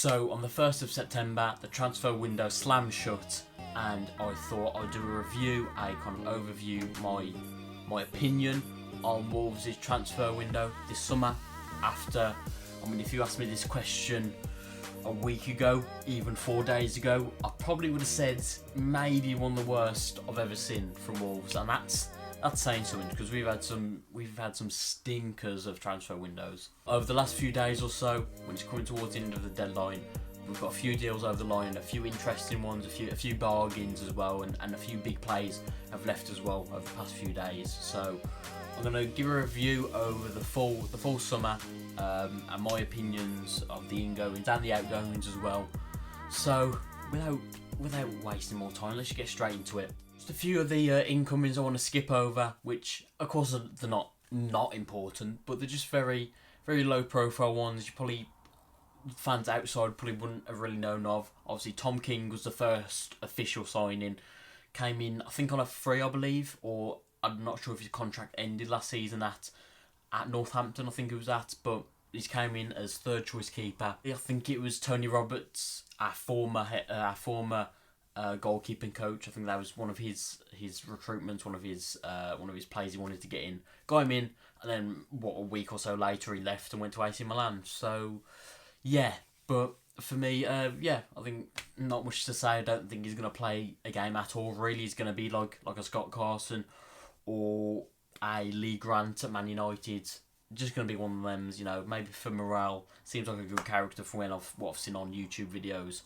So on the 1st of September, the transfer window slammed shut, and I thought I'd do a review, a kind of overview, my opinion on Wolves' transfer window this summer. If you asked me this question a week ago, even 4 days ago, I probably would have said maybe one of the worst I've ever seen from Wolves, and that's saying something, because we've had some stinkers of transfer windows over the last few days or so. When it's coming towards the end of the deadline, we've got a few deals over the line, a few interesting ones, a few bargains as well, and a few big plays have left as well over the past few days. So I'm going to give a review over the full summer, and my opinions of the ingoings and the outgoings as well. So without wasting more time, let's just get straight into it. Just a few of the incomings I want to skip over, which of course they're not important, but they're just very, very low profile ones. You probably, fans outside probably wouldn't have really known of. Obviously Tom King was the first official signing, came in I think on a free, I believe, or I'm not sure if his contract ended last season at Northampton, I think it was at, but he's came in as third choice keeper. I think it was Tony Roberts, our former goalkeeping coach. I think that was one of his recruitments, one of his players he wanted to get in. Got him in, and then a week or so later he left and went to AC Milan. So yeah, but for me, I think not much to say. I don't think he's going to play a game at all. Really, he's going to be like a Scott Carson or a Lee Grant at Man United. Just going to be one of them, maybe for morale. Seems like a good character from what I've seen on YouTube videos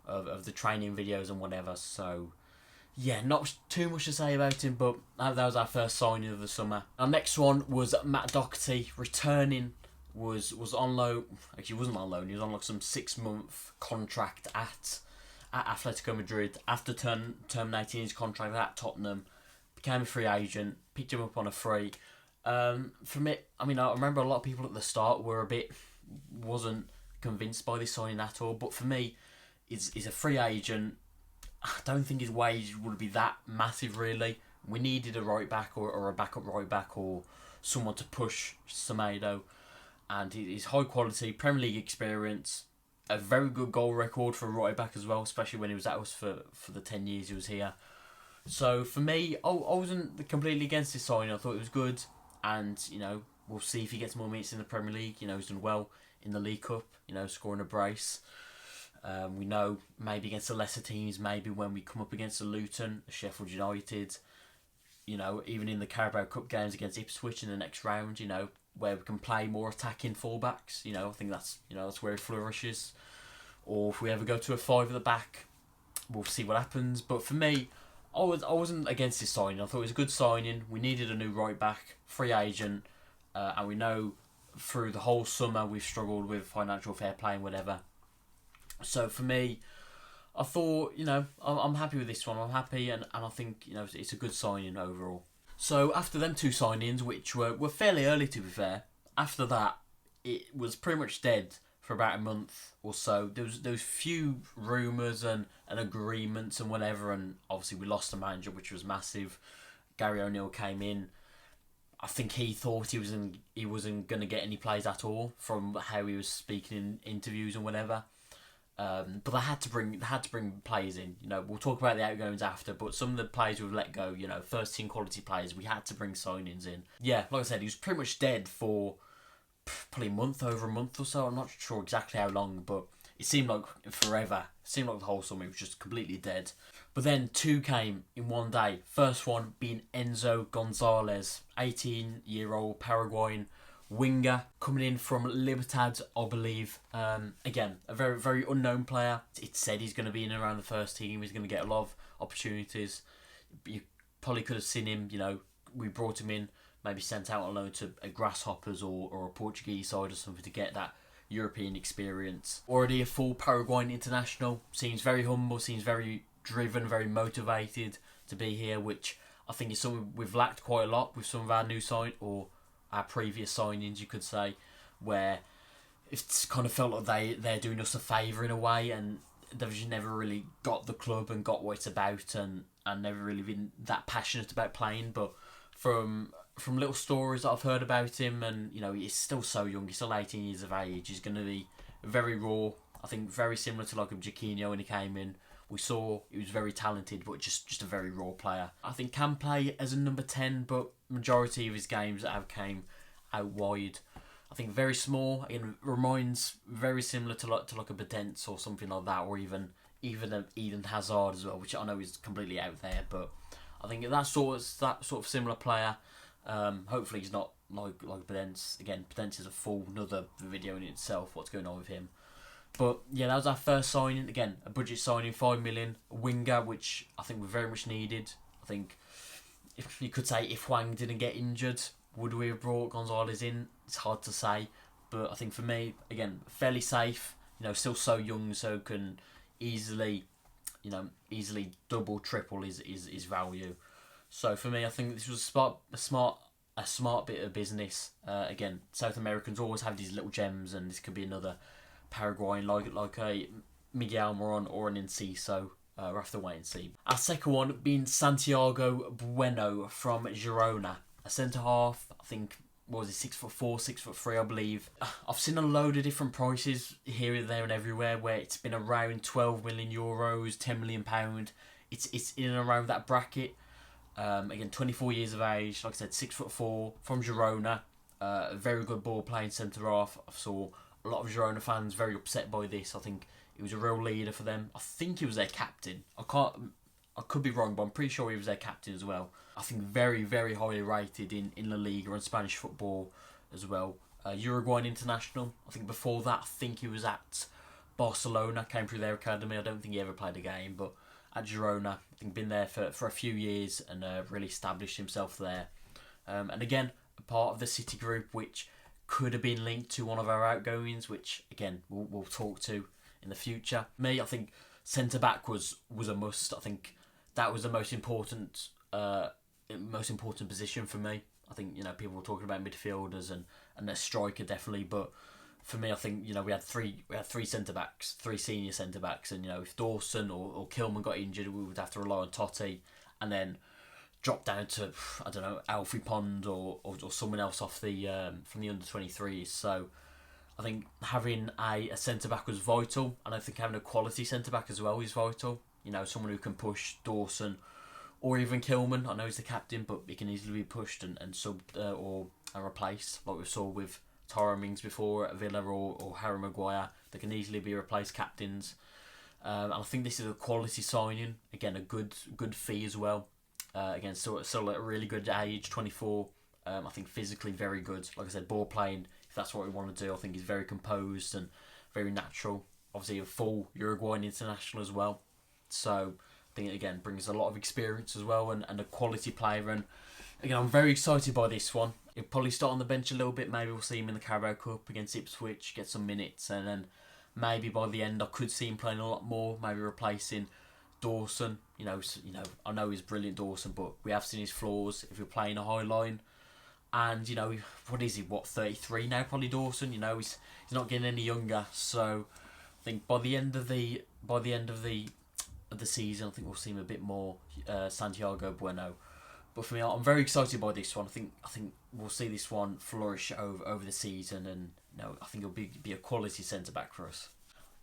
of the training videos and whatever. So yeah, not too much to say about him, but that was our first signing of the summer. Our next one was Matt Doherty, returning. Was on loan. Actually, he wasn't on loan. He was on like some 6-month contract at Atletico Madrid. After terminating his contract at Tottenham, became a free agent. Picked him up on a free. For me, I remember a lot of people at the start wasn't convinced by this signing at all. But for me, he's a free agent. I don't think his wage would be that massive, really. We needed a right back or a backup right back or someone to push Semedo. And his high quality Premier League experience, a very good goal record for a right back as well, especially when he was at us for the 10 years he was here. So for me, I wasn't completely against this signing. I thought it was good, and we'll see if he gets more minutes in the Premier League. He's done well in the League Cup, scoring a brace. We know maybe against the lesser teams, maybe when we come up against the Luton, Sheffield United, even in the Carabao Cup games against Ipswich in the next round, where we can play more attacking fullbacks. I think that's where he flourishes. Or if we ever go to a 5 at the back, we'll see what happens. But for me, I wasn't against this signing. I thought it was a good signing. We needed a new right back, free agent, and we know through the whole summer we've struggled with financial fair play and whatever. So for me, I thought, I'm happy with this one. I'm happy, and I think it's a good signing overall. So after them two signings, which were fairly early to be fair, after that it was pretty much dead for about a month or so. There was few rumours and agreements and whatever, and obviously we lost the manager, which was massive. Gary O'Neill came in. I think he thought he wasn't going to get any plays at all from how he was speaking in interviews and whatever. But they had to bring players in. We'll talk about the outgoings after, but some of the players we've let go, first team quality players, we had to bring signings in. Yeah, like I said, he was pretty much dead for probably over a month or so. I'm not sure exactly how long, but it seemed like forever. It seemed like the whole summer he was just completely dead. But then two came in one day. First one being Enzo Gonzalez, 18-year-old Paraguayan winger coming in from Libertad, I believe. Again, a very, very unknown player. It said he's going to be in and around the first team. He's going to get a lot of opportunities. You probably could have seen him, we brought him in, maybe sent out on loan to a Grasshoppers or a Portuguese side or something to get that European experience. Already a full Paraguayan international. Seems very humble, seems very driven, very motivated to be here, which I think is something we've lacked quite a lot with some of our new or our previous signings, you could say, where it's kind of felt like they're doing us a favour in a way, and they've just never really got the club and got what it's about, and never really been that passionate about playing. But from little stories that I've heard about him, and he's still so young, he's still 18 years of age, he's going to be very raw, I think very similar to like a Jaquinho when he came in. We saw he was very talented, but just a very raw player. I think can play as a number 10, but majority of his games have came out wide. I think very small. Again, reminds very similar to like a Bedence or something like that, or even an Eden Hazard as well, which I know is completely out there. But I think that sort of similar player. Hopefully he's not like Bedence. Again, Bedence is a full another video in itself. What's going on with him? But yeah, that was our first signing. Again, a budget signing, 5 million, a winger, which I think we very much needed. I think if you could say if Hwang didn't get injured, would we have brought Gonzalez in? It's hard to say, but I think for me, again, fairly safe. Still so young, so can easily double, triple his value. So for me, I think this was a smart bit of business. Again, South Americans always have these little gems, and this could be another Paraguayan like a Miguel Moron or an Enciso. We'll have to wait and see. Our second one being Santiago Bueno from Girona, a centre half. I think what was he, 6'4", 6'3", I believe. I've seen a load of different prices here, there, and everywhere where it's been around 12 million euros, 10 million pound. It's in and around that bracket. Again, 24 years of age, like I said, 6'4", from Girona. A very good ball playing centre half. I saw a lot of Girona fans very upset by this. I think he was a real leader for them. I think he was their captain. I could be wrong, but I'm pretty sure he was their captain as well. I think very, very highly rated in La Liga and Spanish football as well. Uruguayan international. I think before that, I think he was at Barcelona, came through their academy. I don't think he ever played a game, but at Girona, I think been there for a few years and really established himself there. And again, a part of the City group, which could have been linked to one of our outgoings, which again we'll talk to in the future. Me, I think centre back was a must. I think that was the most important position for me. I think people were talking about midfielders and a striker definitely, but for me, I think we had three centre backs, three senior centre backs, and if Dawson or Kilman got injured, we would have to rely on Totti, and then drop down to I don't know Alfie Pond or someone else off the from the under-23s. So I think having a centre back was vital, and I think having a quality centre back as well is vital. Someone who can push Dawson or even Kilman. I know he's the captain, but he can easily be pushed and subbed or replaced, like we saw with Tyrone Mings before at Villa or Harry Maguire. They can easily be replaced captains. And I think this is a quality signing. Again, a good fee as well. Again, still at a really good age, 24. I think physically very good. Like I said, ball playing, if that's what we want to do, I think he's very composed and very natural. Obviously, a full Uruguayan international as well. So I think it again brings a lot of experience as well and a quality player. And again, I'm very excited by this one. He'll probably start on the bench a little bit. Maybe we'll see him in the Carabao Cup against Ipswich, get some minutes, and then maybe by the end I could see him playing a lot more. Maybe replacing Dawson. I know he's brilliant, Dawson, but we have seen his flaws if you're playing a high line. And what is he? 33 now? Probably Dawson. He's not getting any younger. So I think by the end of the season, I think we'll see him a bit more Santiago Bueno. But for me, I'm very excited by this one. I think we'll see this one flourish over the season, and I think it'll be a quality centre back for us.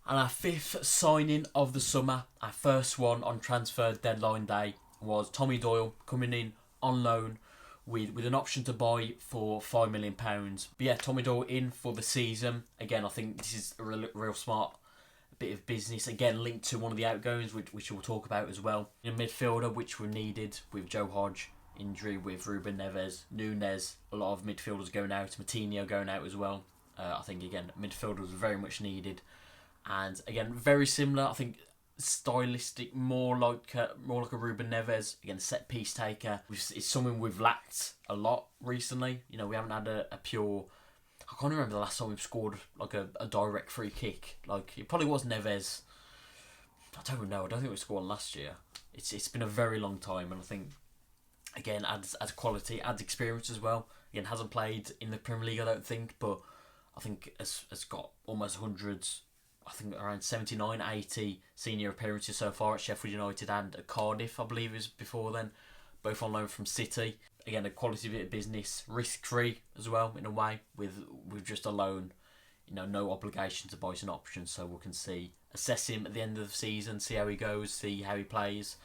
And our fifth signing of the summer, our first one on transfer deadline day, was Tommy Doyle coming in on loan with an option to buy for £5 million. But yeah, Tommy Doyle in for the season. Again, I think this is a real smart bit of business. Again, linked to one of the outgoings, which we'll talk about as well. In midfielder, which we needed with Joe Hodge injury, with Ruben Neves, Nunes, a lot of midfielders going out, Matinho going out as well. I think again, midfielders was very much needed. And again, very similar. I think stylistic, more like a Ruben Neves. Again, set piece taker. It's something we've lacked a lot recently. We haven't had a pure. I can't remember the last time we've scored like a direct free kick. Like it probably was Neves. I don't know. I don't think we scored last year. It's been a very long time, and I think again adds quality, adds experience as well. Again, hasn't played in the Premier League, I don't think, but I think has got almost hundreds. I think around 79, 80 senior appearances so far at Sheffield United and at Cardiff, I believe it was before then. Both on loan from City. Again, a quality bit of business. Risk-free as well, in a way, with just a loan. no obligation to buy some options, so we can assess him at the end of the season, see how he goes, see how he plays.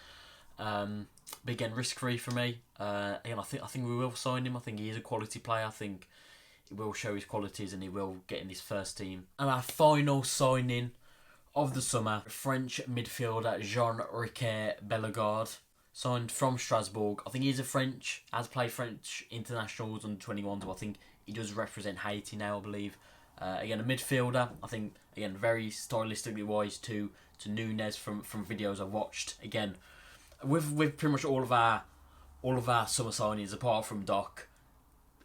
But again, risk free for me. Again, I think we will sign him. I think he is a quality player. I think he will show his qualities and he will get in his first team. And our final signing of the summer, French midfielder Jean-Riquet Bellegarde, signed from Strasbourg. I think he's has played French internationals under 21s, but I think he does represent Haiti now, I believe. Again, a midfielder. I think, again, very stylistically wise to Nunez from videos I've watched. Again, with pretty much all of our summer signings, apart from Doc,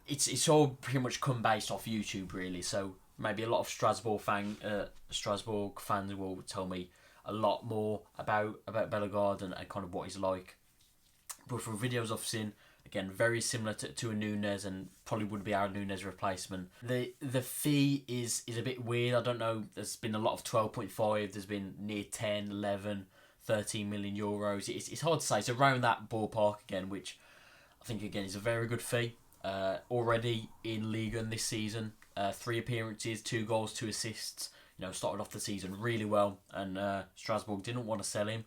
it's all pretty much come based off YouTube, really. So maybe a lot of Strasbourg fans will tell me a lot more about Bellegarde and kind of what he's like. But from videos I've seen, again, very similar to a Nunez, and probably would be our Nunez replacement. The fee is a bit weird. I don't know. There's been a lot of 12.5. There's been near 10, 11, 13 million euros. It's hard to say. It's around that ballpark again, which I think again is a very good fee. Already in Ligue 1 this season, 3 appearances, 2 goals, 2 assists. Started off the season really well, and Strasbourg didn't want to sell him.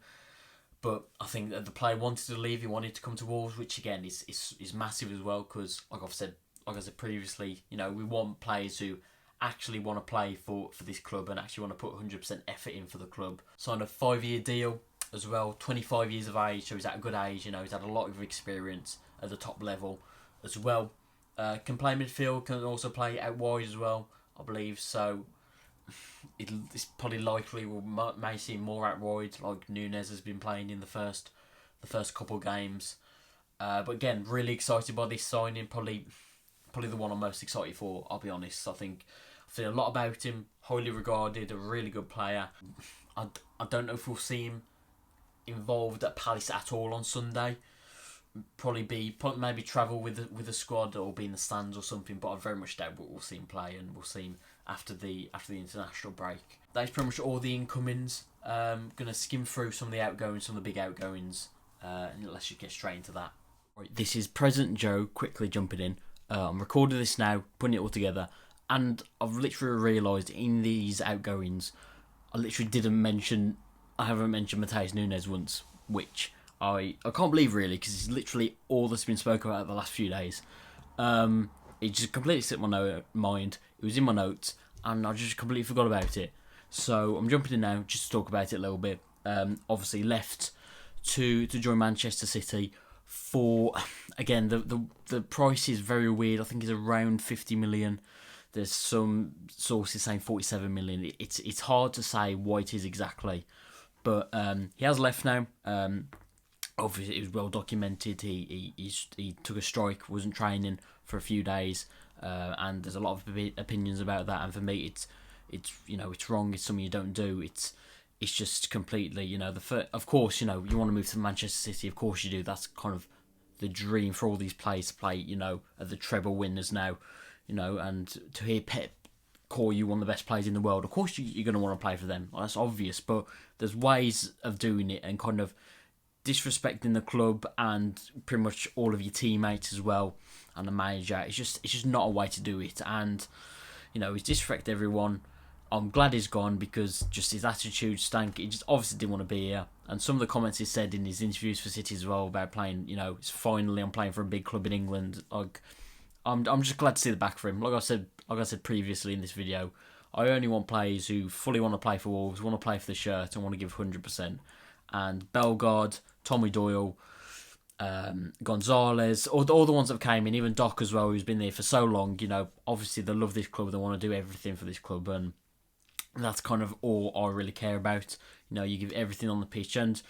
But I think that the player wanted to leave. He wanted to come to Wolves, which again is massive as well. Because like I said previously, we want players who actually want to play for this club and actually want to put 100% effort in for the club. Signed a 5-year deal as well. 25 years of age, so he's at a good age. He's had a lot of experience at the top level as well. Can play midfield. Can also play out wide as well, I believe. So it's probably likely we may see more out wide, like Nunez has been playing in the first couple of games. But again, really excited by this signing. Probably the one I'm most excited for. I'll be honest. I think I've seen a lot about him. Highly regarded, a really good player. I don't know if we'll see him involved at Palace at all on Sunday. Maybe travel with the squad or be in the stands or something. But I very much doubt we'll see him play, and we'll see him after the international break. That's pretty much all the incomings. Gonna skim through some of the outgoings, some of the big outgoings, and let's just get straight into that. Right, this is President Joe quickly jumping in. I'm recording this now, putting it all together, and I've literally realised in these outgoings, I haven't mentioned Matheus Nunes once, which I can't believe really, because it's literally all that's been spoken about the last few days. It just completely slipped my mind. It was in my notes, and I just completely forgot about it. So I'm jumping in now just to talk about it a little bit. Obviously left to join Manchester City for, again, the price is very weird. I think it's around 50 million. There's some sources saying 47 million. It's hard to say what it is exactly, but he has left now. Obviously, it was well documented. He took a strike, wasn't training for a few days, and there's a lot of opinions about that. And for me, it's wrong. It's something you don't do. It's just completely, of course, you want to move to Manchester City. Of course you do. That's kind of the dream for all these players to play. At the treble winners now, and to hear Pep call you one of the best players in the world. Of course, you're going to want to play for them. Well, that's obvious. But there's ways of doing it and kind of disrespecting the club and pretty much all of your teammates as well and the manager. It's just not a way to do it. And he's disrespected everyone. I'm glad he's gone because just his attitude stank. He just obviously didn't want to be here. And some of the comments he said in his interviews for City as well about playing, it's finally I'm playing for a big club in England. Like, I'm just glad to see the back for him. Like I said previously in this video, I only want players who fully want to play for Wolves, want to play for the shirt, and want to give 100%. And Bellegarde, Tommy Doyle, Gonzalez, all the ones that came in, even Doc as well, who's been there for so long. Obviously they love this club, they want to do everything for this club, and that's kind of all I really care about. You give everything on the pitch, and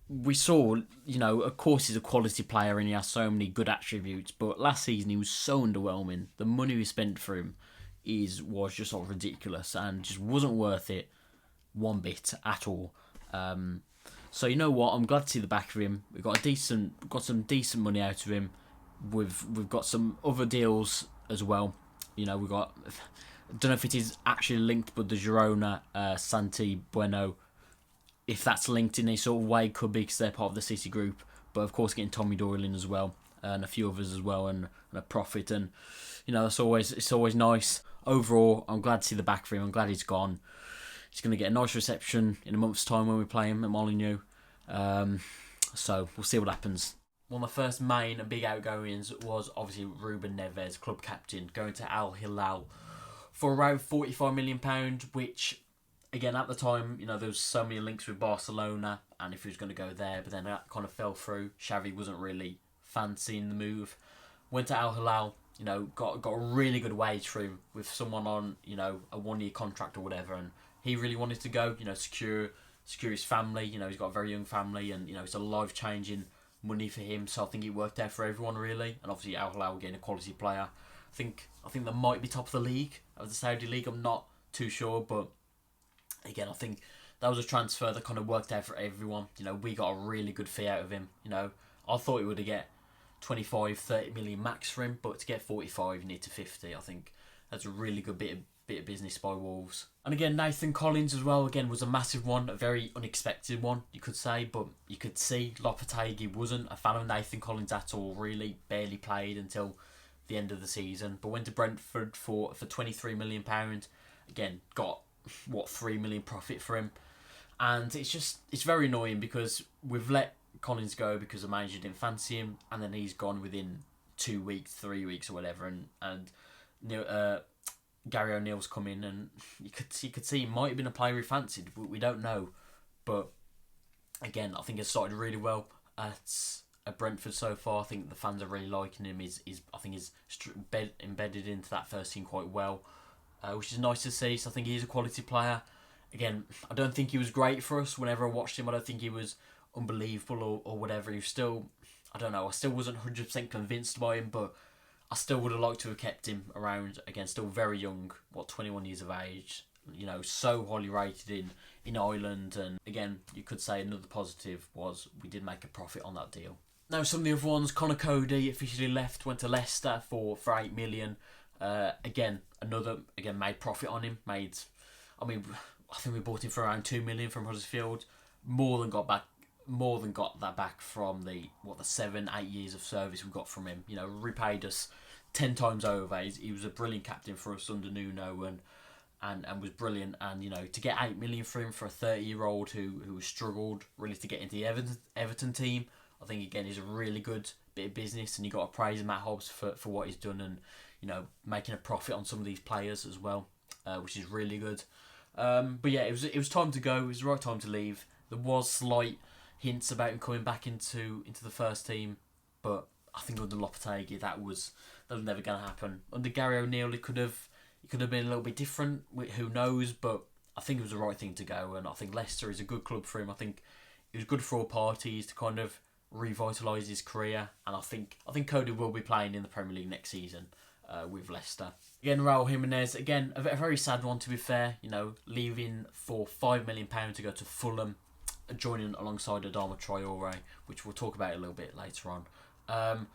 we saw, of course he's a quality player and he has so many good attributes, but last season he was so underwhelming. The money we spent for him was just sort of ridiculous and just wasn't worth it one bit at all. So you know what? I'm glad to see the back of him. We've got some decent money out of him. We've got some other deals as well. We've got, I don't know if it is actually linked, but the Girona, Santi Bueno, if that's linked in a sort of way, could be because they're part of the City group. But of course, getting Tommy Doyle in as well, and a few others as well, and a profit, and it's always nice. overall, I'm glad to see the back for him. I'm glad he's gone. He's going to get a nice reception in a month's time when we play him at Molineux. So we'll see what happens. One of the first main and big outgoings was obviously Ruben Neves, club captain, going to Al Hilal for around £45 million, which, again, at the time, there was so many links with Barcelona, and if he was going to go there, but then that kind of fell through. Xavi wasn't really fancying the move. Went to Al Hilal, got a really good wage for him with someone on, a 1-year contract or whatever, and he really wanted to go, secure his family. He's got a very young family, and it's a life-changing money for him. So I think it worked out for everyone really, and obviously Al Hilal getting a quality player. I think they might be top of the league, of the Saudi league. I'm not too sure, but again, I think that was a transfer that kind of worked out for everyone. We got a really good fee out of him. I thought he would get 25-30 million max for him, but to get 45 near to 50, I think that's a really good bit of business by Wolves. And again, Nathan Collins as well, again, was a massive one, a very unexpected one, you could say, but you could see Lopetegui wasn't a fan of Nathan Collins at all, really, barely played until the end of the season, but went to Brentford for £23 million, again, got, 3 million profit for him, and it's very annoying because we've let Collins go because the manager didn't fancy him, and then he's gone within 2 weeks, 3 weeks or whatever, and Gary O'Neill's come in, and you could see he might have been a player he fancied, but we don't know. But again, I think it's started really well at Brentford so far. I think the fans are really liking him. I think he's embedded into that first team quite well, which is nice to see. So I think he's a quality player. Again, I don't think he was great for us. Whenever I watched him, I don't think he was unbelievable or whatever. He was still, I don't know, I still wasn't 100% convinced by him, but I still would have liked to have kept him around. Again, still very young, 21 years of age, so highly rated in Ireland. And again, you could say another positive was we did make a profit on that deal. Now, some of the other ones, Conor Cody officially left, went to Leicester for 8 million. Again, made profit on him. I think we bought him for around 2 million from Huddersfield. More than got that back from the 7-8 years of service we got from him. Repaid us 10 times over. He was a brilliant captain for us under Nuno and was brilliant. And to get 8 million for him for a 30-year-old who struggled really to get into the Everton team, I think again is a really good bit of business. And you got to praise Matt Hobbs for what he's done, and making a profit on some of these players as well, which is really good. But yeah, it was time to go. It was the right time to leave. There was slight hints about him coming back into the first team, but I think under Lopetegui that was never going to happen. Under Gary O'Neill, it could have been a little bit different. Who knows? But I think it was the right thing to go, and I think Leicester is a good club for him. I think it was good for all parties to kind of revitalise his career, and I think Cody will be playing in the Premier League next season with Leicester. Again, Raul Jimenez, again a very sad one to be fair. Leaving for £5 million to go to Fulham, joining alongside Adama Traore, which we'll talk about a little bit later on. But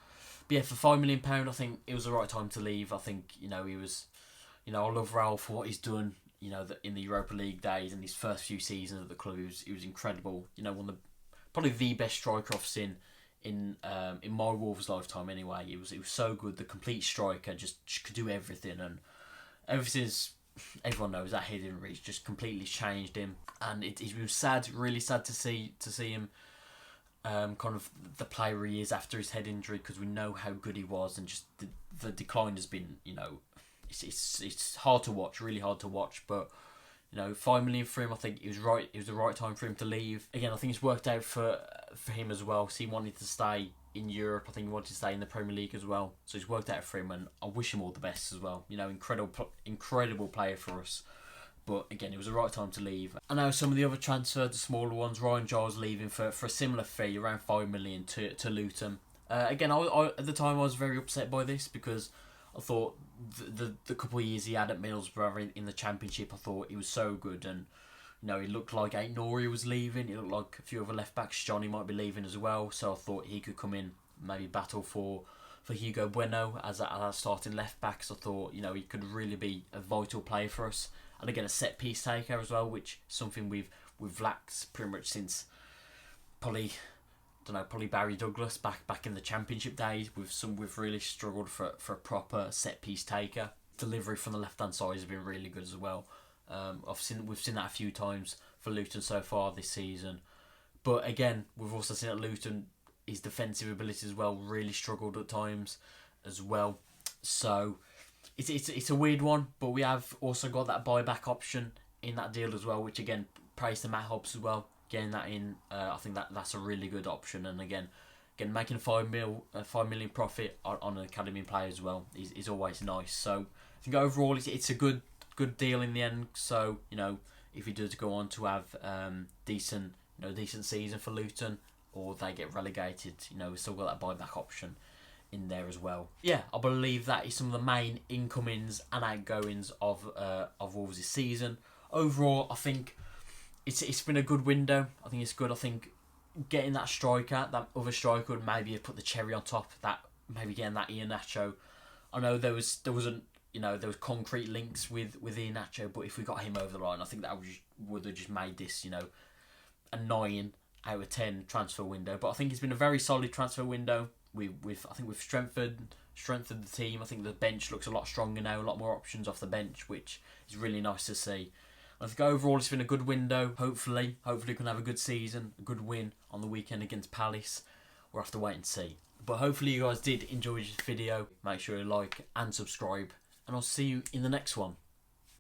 yeah, for £5 million, I think it was the right time to leave. I think he was, I love Raul for what he's done. In the Europa League days and his first few seasons at the club, he was incredible. One of probably the best striker I've seen in my Wolves lifetime. Anyway, he was so good. The complete striker, just could do everything, and ever since, everyone knows that head in reach just completely changed him, and it was sad, really sad to see him kind of the player he is after his head injury, because we know how good he was, and just the decline has been, it's hard to watch, really hard to watch. But 5 million for him, I think it was right. It was the right time for him to leave. Again, I think it's worked out for him as well. So he wanted to stay in Europe. I think he wanted to stay in the Premier League as well. So it's worked out for him, and I wish him all the best as well. Incredible player for us. But again, it was the right time to leave. I know some of the other transfers, the smaller ones, Ryan Giles leaving for a similar fee, around 5 million to Luton. Again, I at the time I was very upset by this, because I thought the couple of years he had at Middlesbrough in the Championship, I thought he was so good, and he looked like Aït-Nouri was leaving. It looked like a few other left backs, Johnny might be leaving as well. So I thought he could come in, maybe battle for Hugo Bueno as a starting left back. So I thought he could really be a vital player for us, and again a set piece taker as well, which is something we've lacked pretty much since probably Barry Douglas back in the Championship days. We've really struggled for a proper set piece taker. delivery from the left hand side has been really good as well. We've seen that a few times for Luton so far this season, but again we've also seen that Luton, his defensive ability as well, really struggled at times as well. So it's a weird one, but we have also got that buyback option in that deal as well, which again praise to Matt Hobbs as well, getting that in. I think that's a really good option, and again making a 5 million profit on an academy player as well is always nice. So I think overall it's a good deal in the end. So if he does go on to have decent season for Luton, or they get relegated, we've still got that buyback option in there as well. Yeah, I believe that is some of the main incomings and outgoings of Wolves this season. Overall, I think it's been a good window. I think it's good. I think getting that other striker would maybe have put the cherry on top. That maybe getting that Iheanacho. I know there was concrete links with Iheanacho, but if we got him over the line, I think that would have just made this a 9 out of 10 transfer window. But I think it's been a very solid transfer window. We've strengthened the team. I think the bench looks a lot stronger now, a lot more options off the bench, which is really nice to see. I think overall it's been a good window. Hopefully we can have a good season, a good win on the weekend against Palace. We'll have to wait and see. But hopefully you guys did enjoy this video. Make sure you like and subscribe, and I'll see you in the next one.